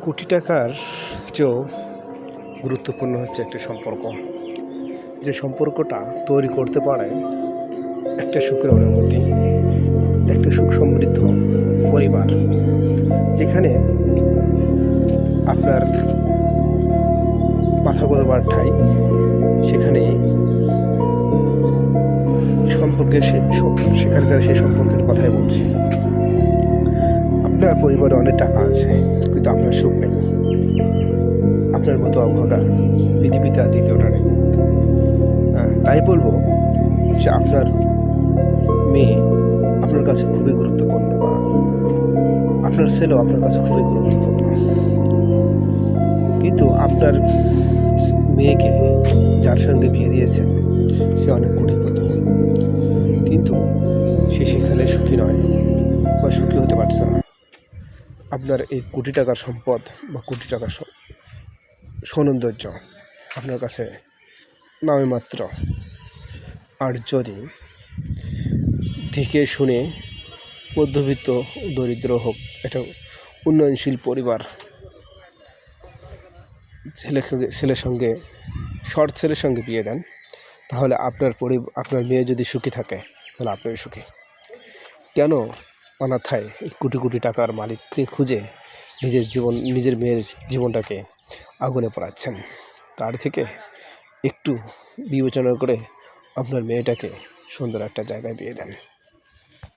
কোটি টাকার চেয়েও গুরুত্বপূর্ণ হচ্ছে একটি সম্পর্ক। যে সম্পর্কটা তৈরি করতে পারে একটা সুখের অনুভূতি, একটা সুখ সমৃদ্ধ পরিবার, যেখানে আপনার কথা বলবার ঠাঁই, সেখানে সেখানকার সেই সম্পর্কের কথাই বলছি। আপনার পরিবারে অনেক টাকা আছে, কিন্তু আপনার সুখ নেই। আপনার মতো অভাগা পৃথিবীতে আর দ্বিতীয়টা নেই। তাই বলবো যে আপনার মেয়ে আপনার কাছে খুবই গুরুত্বপূর্ণ, বা আপনার ছেলেও আপনার কাছে খুবই গুরুত্বপূর্ণ। কিন্তু আপনার মেয়েকে যার সঙ্গে বিয়ে দিয়েছেন সে অনেক কোটিপতি, কিন্তু সে সেখানে সুখী নয় বা সুখী হতে পারছে না। আপনার এই কোটি টাকার সম্পদ বা কোটি টাকার সৌন্দর্য আপনার কাছে নামে মাত্র। আর যদি দেখে শুনে মধ্যবিত্ত দরিদ্র হোক, এটা উন্নয়নশীল পরিবার ছেলের সঙ্গে ছেলের সঙ্গে বিয়ে দেন, তাহলে আপনার মেয়ে যদি সুখী থাকে, তাহলে আপনিও সুখী। কেন অনাথায় কোটি কোটি টাকার মালিককে খুঁজে নিজের মেয়ের জীবনটাকে আগুনে পোড়াচ্ছেন? তার থেকে একটু বিবেচনা করে আপনার মেয়েটাকে সুন্দর একটা জায়গায় বিয়ে দেন।